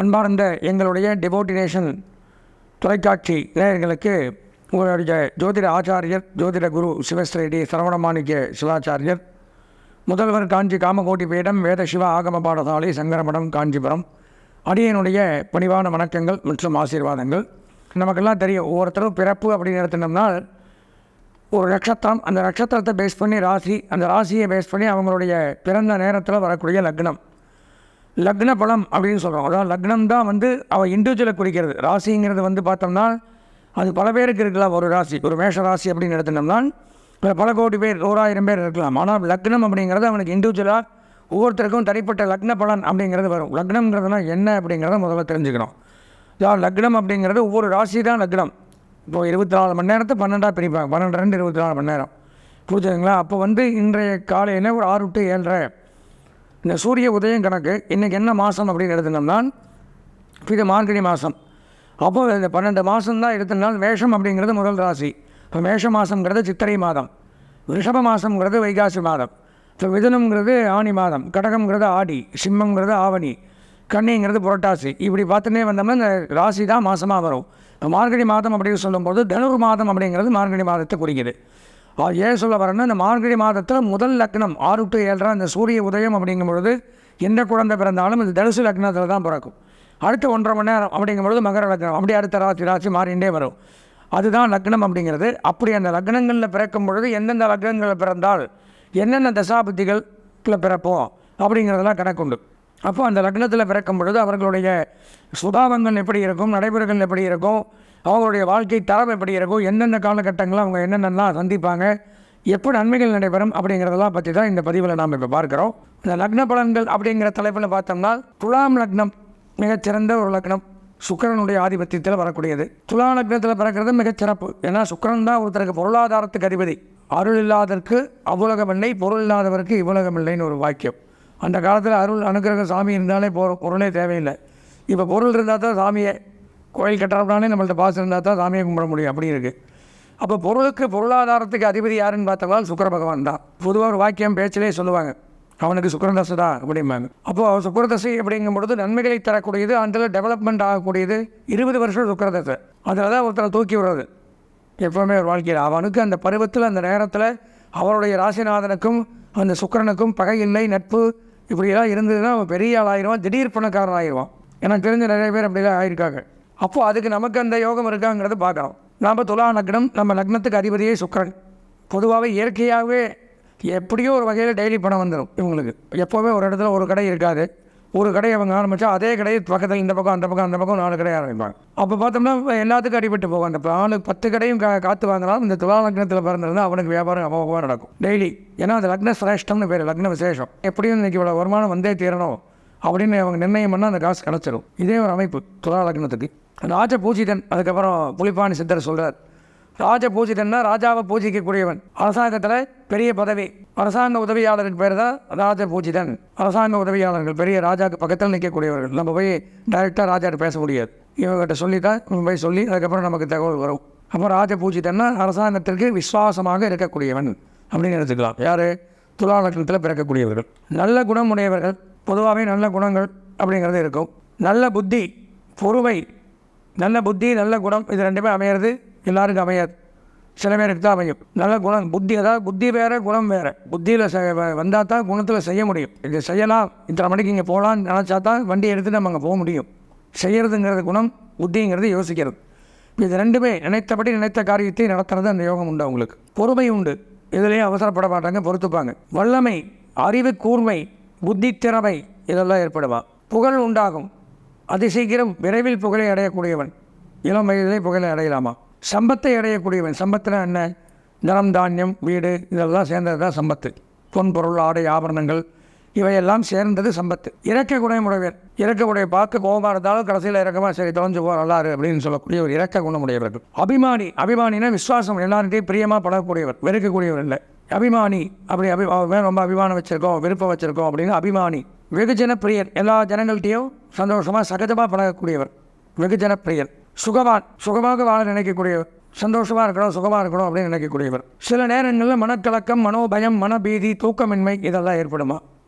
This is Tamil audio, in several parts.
அன்பார்ந்த எங்களுடைய டிவோட்டினேஷன் தொலைக்காட்சி நேயர்களுக்கு உங்களுடைய ஜோதிட ஆச்சாரியர் ஜோதிட குரு சிவஸ்ரீ சரவணமாணிக்க சிவாச்சாரியர், முதல்வர் காஞ்சி காமகோட்டி பீடம் வேத சிவ ஆகம பாடசாலை சங்கரமடம் காஞ்சிபுரம் அடியனுடைய பணிவான வணக்கங்கள் மற்றும் ஆசீர்வாதங்கள். நமக்கெல்லாம் தெரியும், ஒவ்வொருத்தரும் பிறப்பு அப்படின்னு எடுத்துனோம்னா ஒரு நட்சத்திரம், அந்த நட்சத்திரத்தை பேஸ் பண்ணி ராசி, அந்த ராசியை பேஸ் பண்ணி அவங்களுடைய பிறந்த நேரத்தில் வரக்கூடிய லக்ன பலம் அப்படின்னு சொல்கிறோம். அதாவது லக்னம் தான் அவள் இண்டிவிஜுவலை குறிக்கிறது. ராசிங்கிறது பார்த்தோம்னா அது பல பேருக்கு இருக்கலாம். ஒரு ராசி, ஒரு மேஷ ராசி அப்படின்னு எடுத்துனோம்னா பல கோடி பேர், 100,000 பேர் இருக்கலாம். ஆனால் லக்னம் அப்படிங்கிறது அவனுக்கு இண்டிவிஜுவலாக ஒவ்வொருத்தருக்கும் தனிப்பட்ட லக்ன பலன் அப்படிங்கிறது வரும். லக்னம்ங்கிறதுனா என்ன அப்படிங்கிறத முதல்ல தெரிஞ்சுக்கணும். அதாவது லக்னம் அப்படிங்கிறது ஒவ்வொரு ராசி தான் லக்னம். இப்போது 24 மணி நேரத்தை 12ஆக பிரிப்பாங்க. 12 24 மணி நேரம், புரிஞ்சுதுங்களா? அப்போ இன்றைய காலையில் ஒரு 6 to 7:30 இந்த சூரிய உதயம் கணக்கு. இன்றைக்கி என்ன மாதம் அப்படின்னு எடுத்துனோம்னா இது மார்கழி மாதம். அப்போது இந்த 12 மாதம்தான் எடுத்தனால் மேஷம் அப்படிங்கிறது முதல் ராசி. இப்போ மேஷ மாதங்கிறது சித்திரை மாதம், ரிஷப மாதங்கிறது வைகாசி மாதம், இப்போ மிதுனம்ங்கிறது ஆனி மாதம், கடகம்ங்கிறது ஆடி, சிம்மங்கிறது ஆவணி, கன்னிங்கிறது புரட்டாசி. இப்படி பார்த்துன்னே வந்தோம்னா இந்த ராசி தான் மாதமாக வரும். இப்போ மார்கழி மாதம் அப்படின்னு சொல்லும்போது தனுர் மாதம் அப்படிங்கிறது மார்கழி மாதத்தை குறிக்குது. ஏன் சொல்ல வரேன்னா, இந்த மார்கழி மாதத்தில் முதல் லக்னம் 6 to 7:30 இந்த சூரிய உதயம் அப்படிங்கும்பொழுது எந்த குழந்தை பிறந்தாலும் இது தனுசு லக்னத்தில் தான் பிறக்கும். அடுத்த 1.5 மணி நேரம் அப்படிங்கும்பொழுது மகர லக்னம், அப்படி அடுத்த ராசி மாறிண்டே வரும். அதுதான் லக்னம் அப்படிங்கிறது. அப்படி அந்த லக்னங்களில் பிறக்கும் பொழுது எந்தெந்த லக்னங்களில் பிறந்தால் என்னென்ன தசாபுத்திகளில் பிறப்போம் அப்படிங்கிறதெல்லாம் கணக்குண்டு. அப்போ அந்த லக்னத்தில் பிறக்கும் பொழுது அவர்களுடைய சுபாவங்கள் எப்படி இருக்கும், நடைமுறைகள் எப்படி இருக்கும், அவங்களுடைய வாழ்க்கை தரம் எப்படி இருக்கும், எந்தெந்த காலகட்டங்களில் அவங்க என்னென்னலாம் சந்திப்பாங்க, எப்படி நன்மைகள் நடைபெறும் அப்படிங்கிறதெல்லாம் பற்றி தான் இந்த பதிவில் நாம் இப்போ பார்க்குறோம். இந்த லக்ன பலன்கள் அப்படிங்கிற தலைப்பில் பார்த்தோம்னா துலாம் லக்னம் மிகச்சிறந்த ஒரு லக்னம். சுக்கிரனுடைய ஆதிபத்தியத்தில் வரக்கூடியது. துலா லக்னத்தில் பிறக்கிறது மிகச்சிறப்பு. ஏன்னா சுக்கிரன் தான் ஒருத்தருக்கு பொருளாதாரத்துக்கு அதிபதி. அருள் இல்லாதற்கு அவ்வுலகமில்லை, பொருள் இல்லாதவருக்கு இவ்வுலகமில்லைன்னு ஒரு வாக்கியம். அந்த காலத்தில் அருள் அனுக்கிரக சாமி இருந்தாலே பொருளே தேவையில்லை. இப்போ பொருள் இருந்தால் தான் சாமியை கோயில் கட்டுறதுனாலே நம்மள்ட்ட பாசம் இருந்தால் தான் சாமியை கும்பிட முடியும், அப்படி இருக்குது. அப்போ பொருளாதாரத்துக்கு அதிபதி யாருன்னு பார்த்தோம்னா சுக்கிர பகவான் தான். பொதுவாக ஒரு வாக்கியம் பேச்சிலே சொல்லுவாங்க, அவனுக்கு சுக்கிரதசை தான் அப்படிம்பாங்க. அப்போது சுக்கிரதசை அப்படிங்கும் பொழுது நன்மைகளை தரக்கூடியது, அதில் டெவலப்மெண்ட் ஆகக்கூடியது 20 வருஷம் சுக்கிரதசை. அதில் தான் ஒருத்தரை தூக்கி விடுறது எப்போவுமே ஒரு வாழ்க்கையில். அவனுக்கு அந்த பருவத்தில் அந்த நேரத்தில் அவருடைய ராசிநாதனுக்கும் அந்த சுக்கிரனுக்கும் பகை இல்லை, நட்பு இப்படியெல்லாம் இருந்ததுன்னா அவன் பெரிய ஆள் ஆயிடுவான், திடீர் பணக்காரன் ஆயிடுவான். எனக்கு தெரிஞ்ச நிறைய பேர் அப்படிலாம் ஆகியிருக்காங்க. அப்போது அதுக்கு நமக்கு அந்த யோகம் இருக்காங்கிறது பார்க்கலாம். நாம் துலா லக்னம், நம்ம லக்னத்துக்கு அதிபதியே சுக்கிரன். பொதுவாகவே இயற்கையாகவே எப்படியோ ஒரு வகையில் டெய்லி பணம் வந்துடும் இவங்களுக்கு. எப்போவுமே ஒரு இடத்துல ஒரு கடை இருக்காது. ஒரு கடையை அவங்க ஆரம்பித்தா அதே கடையை பக்கத்தில் இந்த பக்கம் அந்த பக்கம் 4 கடை ஆரம்பிப்பாங்க. அப்போ பார்த்தோம்னா எல்லாத்துக்கும் அடிபட்டு போகும். அந்த 10 கடையும் காற்று வாங்கினாலும் இந்த துலா லக்னத்தில் பிறந்திருந்தால் அவனுக்கு வியாபாரம் அமோகமாக நடக்கும் டெய்லி. ஏன்னா அது லக்ன சிரேஷ்டம்னு பேர், லக்ன விசேஷம். எப்படியும் இன்றைக்கி இவ்வளோ வருமானம் வந்தே தீரணும் அப்படின்னு அவங்க நிர்ணயம் பண்ணால் அந்த காசு கிடச்சிடும். இதே ஒரு அமைப்பு துலா லக்னத்துக்கு. ராஜ பூஜிதன், அதுக்கப்புறம் புலிப்பாணி சித்தர் சொல்கிறார், ராஜ பூஜிதன்னா ராஜாவை பூஜிக்கக்கூடியவன். அரசாங்கத்தில் பெரிய பதவி, அரசாங்க உதவியாளருக்கு பேர் தான் ராஜ பூஜிதன். அரசாங்க உதவியாளர்கள் பெரிய ராஜாவுக்கு பக்கத்தில் நிற்கக்கூடியவர்கள். நம்ம போய் டைரெக்டாக ராஜாட்ட பேச முடியாது, இவங்ககிட்ட சொல்லி தான் போய் சொல்லி அதுக்கப்புறம் நமக்கு தகவல் வரும். அப்போ ராஜ பூஜிதன்னா அரசாங்கத்திற்கு விசுவாசமாக இருக்கக்கூடியவன் அப்படின்னு எடுத்துக்கலாம். யார்? துலா லக்னத்தில் பிறக்கக்கூடியவர்கள். நல்ல குணம் உடையவர்கள். பொதுவாகவே நல்ல குணங்கள் அப்படிங்கிறது இருக்கும். நல்ல புத்தி, பொறுமை, நல்ல புத்தி நல்ல குணம், இது ரெண்டுமே அமையிறது எல்லாருக்கும் அமையாது, சில பேருக்கு தான் அமையும். நல்ல குணம், புத்தி, அதாவது புத்தி வேறு குணம் வேறு. புத்தியில் வந்தால் தான் குணத்தில் செய்ய முடியும். இது செய்யலாம், இத்தனை மணிக்கு இங்கே போகலான்னு நினச்சா தான் வண்டி எடுத்து நம்ம அங்கே போக முடியும். செய்கிறதுங்கிறது குணம், புத்திங்கிறது யோசிக்கிறது. இது ரெண்டுமே நினைத்தபடி நினைத்த காரியத்தை நடத்துறது அந்த யோகம் உண்டு அவங்களுக்கு. பொறுமை உண்டு, இதுலேயும் அவசரப்பட மாட்டாங்க, பொறுத்துப்பாங்க. வல்லமை, அறிவு கூர்மை, புத்தி திறமை இதெல்லாம் ஏற்படுமா. புகழ் உண்டாகும், அதிசீக்கிரம் விரைவில் புகழை அடையக்கூடியவன். இளம் வயதிலே புகழை அடையலாமா. சம்பத்தை அடையக்கூடியவன். சம்பத்தில் என்ன? தனம், தானியம், வீடு இதெல்லாம் சேர்ந்தது தான் சம்பத்து. பொன் பொருள், ஆடை, ஆபரணங்கள் இவையெல்லாம் சேர்ந்தது சம்பத்து. இறக்க குணமுடையவர். இறக்கக்கூடிய பார்க்க கோபமாக இருந்தாலும் கடைசியில் இறக்கமாக சரி தொலைஞ்சு போ நல்லாரு அப்படின்னு சொல்லக்கூடிய ஒரு இறக்க குணமுடையவர்கள். அபிமானி, அபிமானினா விசுவாசம், எல்லார்கிட்டையும் பிரியமாக பழகக்கூடியவர், வெறுக்கக்கூடியவர் இல்லை. அபிமானி, அப்படி ரொம்ப அபிமானம் வச்சுருக்கோம், விருப்பம் வச்சுருக்கோம் அப்படின்னு அபிமானி. வெகுஜன பிரியர், எல்லா ஜனங்கள்கிட்டையும் சந்தோஷமாக சகஜமாக பழகக்கூடியவர், வெகுஜன பிரியர். சுகவான், சுகமாக வாழ நினைக்கக்கூடியவர், சந்தோஷமாக இருக்கணும், சுகமாக இருக்கணும் அப்படின்னு நினைக்கக்கூடியவர். சில நேரங்களில் மனக்கலக்கம், மனோபயம், மனபீதி, தூக்கமின்மை இதெல்லாம் ஏற்படுமா.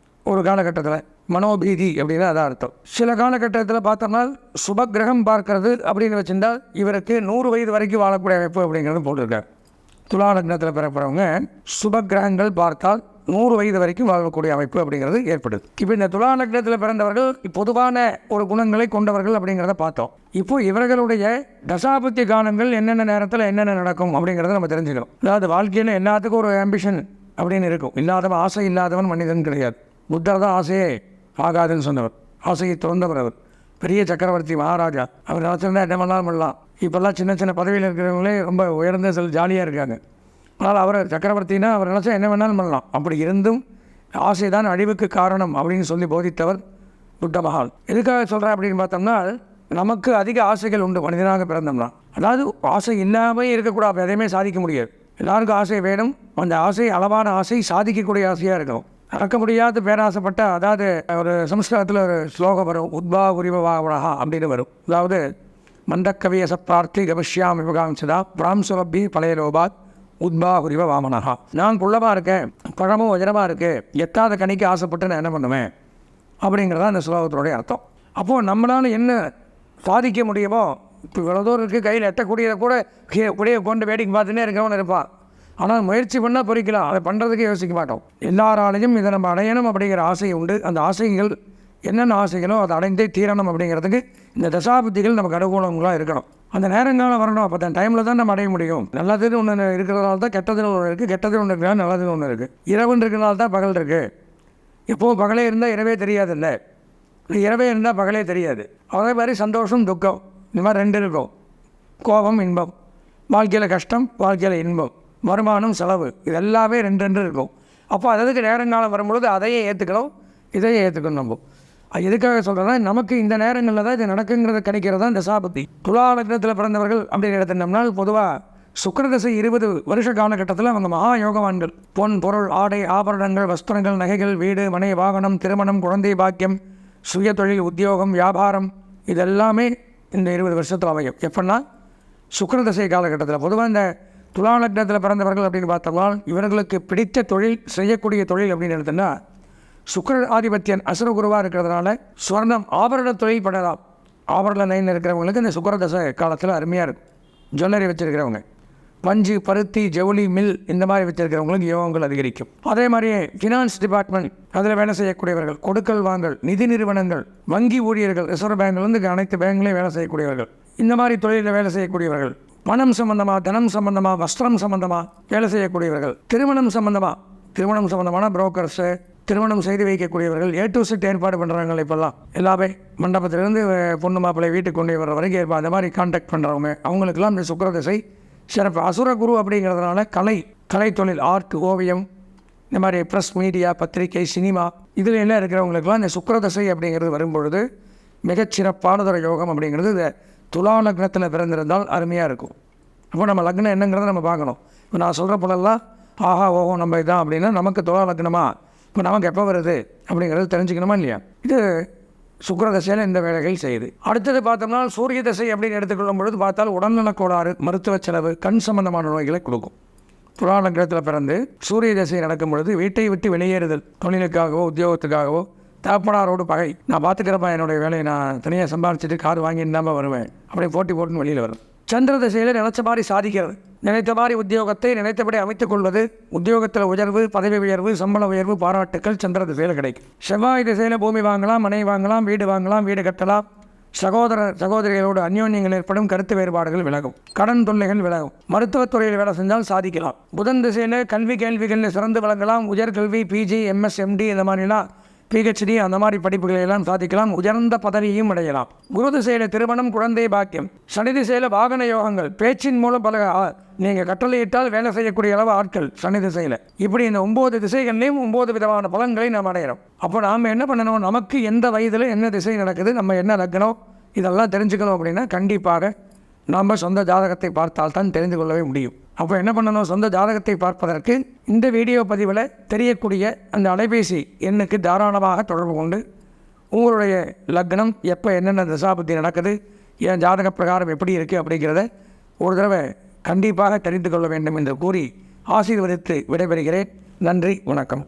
ஒரு காலகட்டத்தில். மனோபீதி அப்படின்னு அதான் அர்த்தம். சில காலகட்டத்தில் பார்த்தோம்னா சுப கிரகம் பார்க்கறது அப்படின்னு வச்சுருந்தால் இவருக்கு 100 வயது வரைக்கும் வாழக்கூடிய அமைப்பு அப்படிங்கிறது போட்டிருக்காரு. துலா லக்னத்தில் பிறப்பறவங்க சுப கிரகங்கள் பார்த்தால் 100 வயது வரைக்கும் வாழக்கூடிய அமைப்பு அப்படிங்கிறது ஏற்படுது. இப்போ இந்த துலா லக்னத்தில் பிறந்தவர்கள் பொதுவான ஒரு குணங்களை கொண்டவர்கள் அப்படிங்கிறத பார்த்தோம். இப்போ இவர்களுடைய தசாபுத்தி காலங்கள் என்னென்ன நேரத்தில் என்னென்ன நடக்கும் அப்படிங்கிறத நம்ம தெரிஞ்சுக்கணும். அதாவது வாழ்க்கையில் எல்லாத்துக்கும் ஒரு ஆம்பிஷன் அப்படின்னு இருக்கும். இல்லாதவன் ஆசை இல்லாதவன் மனிதன் கிடையாது. புத்தர் தான் ஆசையே ஆகாதுன்னு சொன்னவர். ஆசையை திறந்தவர் அவர். பெரிய சக்கரவர்த்தி மகாராஜா. அவர் நினச்சிருந்தா என்ன பண்ணாலும் பண்ணலாம். இப்போல்லாம் சின்ன சின்ன பதவியில் இருக்கிறவங்களே ரொம்ப உயர்ந்த சில ஜாலியாக இருக்காங்க. ஆனால் அவர் சக்கரவர்த்தினா அவர் நினச்சா என்ன வேணாலும் பண்ணலாம். அப்படி இருந்தும் ஆசை தான் அழிவுக்கு காரணம் அப்படின்னு சொல்லி போதித்தவர் புத்த மகான். எதுக்காக சொல்கிறேன் அப்படின்னு பார்த்தோம்னா, நமக்கு அதிக ஆசைகள் உண்டு மனிதனாக பிறந்தோம்னா. அதாவது ஆசை இல்லாமல் இருக்கக்கூடாது, எதையுமே சாதிக்க முடியாது. எல்லாருக்கும் ஆசை வேணும். அந்த ஆசை அளவான ஆசை சாதிக்கக்கூடிய ஆசையாக இருக்கணும். நடக்க முடியாத பேராசைப்பட்ட, அதாவது ஒரு சம்ஸ்கிருதத்தில் ஒரு ஸ்லோகம் வரும், உத்பா உரிவவாவனஹா அப்படின்னு வரும். அதாவது மந்தக்கவிய சப்ரார்த்தி கவிஷ்யாம் விவகாம்சதா பிராம்சுரப்பி பழையலோபாத் உத்பா உரிவ வாமனஹா. நான் குள்ளமாக இருக்கேன், பழமும் வஜனமாக இருக்குது, எட்டாத கனிக்கு ஆசைப்பட்டு நான் என்ன பண்ணுவேன் அப்படிங்கிறதா அந்த ஸ்லோகத்தினுடைய அர்த்தம். அப்போது நம்மளால் என்ன சாதிக்க முடியுமோ, இப்போ இவ்வளோ தூரம் இருக்குது, கையில் எட்டக்கூடியதை கூட கூடிய கொண்டு வேடிக்கை பார்த்துன்னே இருக்கவன் இருப்பான். ஆனால் முயற்சி பண்ணால் பொறிக்கலாம், அதை பண்ணுறதுக்கே யோசிக்க மாட்டோம். எல்லாராலையும் இதை நம்ம அடையணும் அப்படிங்கிற ஆசை உண்டு. அந்த ஆசைகள் என்னென்ன ஆசைகளோ அதை அடைந்தே தீரணும் அப்படிங்கிறதுக்கு இந்த தசாபுத்திகள் நமக்கு அனுகூலங்களாக இருக்கணும். அந்த நேரங்காலம் வரணும். அப்போ தான் டைமில் தான் நம்ம அடைய முடியும். நல்லதுன்னு ஒன்று இருக்கிறதுனால தான் கெட்டதுன்னு ஒன்று இருக்குது, கெட்டதுன்னு ஒன்று இருக்கிறால் நல்லதுன்னு ஒன்று இருக்குது. இரவுன்னு இருக்கிறனால தான் பகல் இருக்குது. எப்போது பகலே இருந்தால் இரவே தெரியாதில்ல, இரவே இருந்தால் பகலே தெரியாது. அதே மாதிரி சந்தோஷம் துக்கம் இந்த மாதிரி 2 இருக்கும். கோபம் இன்பம், வாழ்க்கையில் கஷ்டம் வாழ்க்கையில் இன்பம், வருமானம் செலவு, இது எல்லாமே 2 இருக்கும். அப்போ அதுக்கு நேரங்காலம் வரும்பொழுது அதையே ஏற்றுக்கணும், இதையே ஏற்றுக்கணும். நம்ம எதுக்காக சொல்கிறேன்னா, நமக்கு இந்த நேரங்களில் தான் இது நடக்குங்கிறத கிடைக்கிறது தான் தசாபுத்தி. துலா லக்னத்தில் பிறந்தவர்கள் அப்படின்னு எடுத்துட்டோம்னா, பொதுவாக சுக்கிரதசை 20 வருஷ காலகட்டத்தில் அவங்க மகா யோகவான்கள். பொன் பொருள் ஆடை ஆபரணங்கள் வஸ்திரங்கள் நகைகள் வீடு மனை வாகனம் திருமணம் குழந்தை பாக்கியம் சுய தொழில் உத்தியோகம் வியாபாரம் இதெல்லாமே இந்த 20 வருஷத்தில் அமையும். எப்படின்னா சுக்கிரதசை காலகட்டத்தில். பொதுவாக இந்த துலா லக்னத்தில் பிறந்தவர்கள் அப்படின்னு பார்த்தோம்னா, இவர்களுக்கு பிடித்த தொழில் செய்யக்கூடிய தொழில் அப்படின்னு எடுத்தோன்னா, சுக்கிர ஆதிபத்தியன் அசுரகுருவாக இருக்கிறதுனால ஸ்வர்ணம் ஆபரண தொழில் பண்ணலாம். ஆபரண லைன் இருக்கிறவங்களுக்கு இந்த சுக்கிரதசை காலத்தில் அருமையாக இருக்கும். ஜுவல்லரி வச்சுருக்கிறவங்க, பஞ்சு பருத்தி ஜவுளி மில் இந்த மாதிரி வச்சுருக்கிறவங்களுக்கு யோகங்கள் அதிகரிக்கும். அதே மாதிரியே ஃபினான்ஸ் டிபார்ட்மெண்ட் அதில் வேலை செய்யக்கூடியவர்கள், கொடுக்கல் வாங்கல் நிதி நிறுவனங்கள் வங்கி ஊழியர்கள், ரிசர்வ் பேங்க்லேருந்து அனைத்து பேங்க்லேயும் வேலை செய்யக்கூடியவர்கள், இந்த மாதிரி தொழிலில் வேலை செய்யக்கூடியவர்கள், பணம் சம்பந்தமாக தனம் சம்பந்தமாக வஸ்திரம் சம்பந்தமாக வேலை செய்யக்கூடியவர்கள், திருமணம் சம்பந்தமான புரோக்கர்ஸு, திருமணம் செய்து வைக்கக்கூடியவர்கள், A to Z ஏற்பாடு பண்ணுறாங்க. இப்போல்லாம் எல்லாமே மண்டபத்திலேருந்து பொண்ணு மாப்பிள்ளை வீட்டுக்கு கொண்டு வர வரைக்கும் அந்த மாதிரி கான்டாக்ட் பண்ணுறவங்க, அவங்களுக்கெல்லாம் இந்த சுக்கிரதசை சிறப்பு. அசுரகுரு அப்படிங்கிறதுனால கலை தொழில், ஆர்ட், ஓவியம், இந்த மாதிரி ப்ரெஸ் மீடியா பத்திரிகை சினிமா இதில் எல்லாம் இருக்கிறவங்களுக்கெல்லாம் இந்த சுக்கிரதசை அப்படிங்கிறது வரும்பொழுது மிகச்சிறப்பானதொரு யோகம் அப்படிங்கிறது இந்த துலா லக்னத்தில் பிறந்திருந்தால் அருமையாக இருக்கும். அப்போ நம்ம லக்னம் என்னங்கிறத நம்ம பார்க்கணும். இப்போ நான் சொல்கிற போலெல்லாம் ஆஹா ஓஹோ நம்ம இதான் அப்படின்னா நமக்கு துலா லக்னமா, இப்போ நமக்கு எப்போ வருது அப்படிங்கிறது தெரிஞ்சுக்கணுமா இல்லையா? இது சுக்கிரதசையில் இந்த வேலைகள் செய்யுது. அடுத்தது பார்த்தோம்னா சூரிய தசை அப்படின்னு எடுத்துக்கொள்ளும் பொழுது பார்த்தால் உடல்நலக் கோளாறு, மருத்துவ செலவு, கண் சம்பந்தமான நோய்களை கொடுக்கும். துலா லக்னத்தில் பிறந்து சூரிய தசை நடக்கும் பொழுது வீட்டை விட்டு வெளியேறுதல், தொழிலுக்காகவோ உத்தியோகத்துக்காகவோ, தகப்பனாரோடு பகை, நான் பார்த்துக்கிறப்ப என்னுடைய வேலையை நான் தனியாக சம்பாதிச்சுட்டு கார் வாங்கியிருந்தாமல் வருவேன் அப்படி போட்டுன்னு வெளியில் வரும். சந்திர தசையில் நினைச்ச மாதிரி சாதிக்கிறது, நினைத்த மாதிரி உத்தியோகத்தை நினைத்தபடி அமைத்துக் கொள்வது, உத்தியோகத்தில் உயர்வு, பதவி உயர்வு, சம்பள உயர்வு, பாராட்டுக்கள் சந்திர திசையில் கிடைக்கும். செவ்வாய் திசையில் பூமி வாங்கலாம், மனை வாங்கலாம், வீடு கட்டலாம், சகோதரிகளோடு அந்யோன்யங்கள் ஏற்படும், கருத்து வேறுபாடுகள் விலகும், கடன் தொல்லைகள் விலகும், மருத்துவத்துறையில் வேலை செஞ்சால் சாதிக்கலாம். புதன் திசையில் கல்வி கேள்விகளில் சிறந்து விளங்கலாம், உயர்கல்வி பிஜி MS MD இந்த மாதிரிலாம் PhD அந்த மாதிரி படிப்புகளை எல்லாம் சாதிக்கலாம், உயர்ந்த பதவியும் அடையலாம். குரு திசையில் திருமணம் குழந்தை பாக்கியம், சனி திசையில் வாகன யோகங்கள், பேச்சின் மூலம் பல நீங்கள் கட்டளையிட்டால் வேலை செய்யக்கூடிய அளவு ஆட்கள் சனி திசையில். இப்படி இந்த 9 திசைகள்லையும் 9 விதமான பலன்களை நாம் அடையிறோம். அப்போ நாம் என்ன பண்ணணும், நமக்கு எந்த வயதில் என்ன திசை நடக்குது, நம்ம என்ன லக்னம் இதெல்லாம் தெரிஞ்சுக்கணும் அப்படின்னா கண்டிப்பாக நாம் சொந்த ஜாதகத்தை பார்த்தால் தான் தெரிந்து கொள்ளவே முடியும். அப்போ என்ன பண்ணணும், சொந்த ஜாதகத்தை பார்ப்பதற்கு இந்த வீடியோ பதிவில் தெரியக்கூடிய அந்த அலைபேசி எண்ணுக்கு தாராளமாக தொடர்பு கொண்டு உங்களுடைய லக்னம் எப்போ என்னென்ன தசாபுத்தி நடக்குது, என் ஜாதக பிரகாரம் எப்படி இருக்குது அப்படிங்கிறத ஒரு தடவை கண்டிப்பாக தெரிந்து கொள்ள வேண்டும் என்று கூறி ஆசீர்வதித்து விடைபெறுகிறேன். நன்றி, வணக்கம்.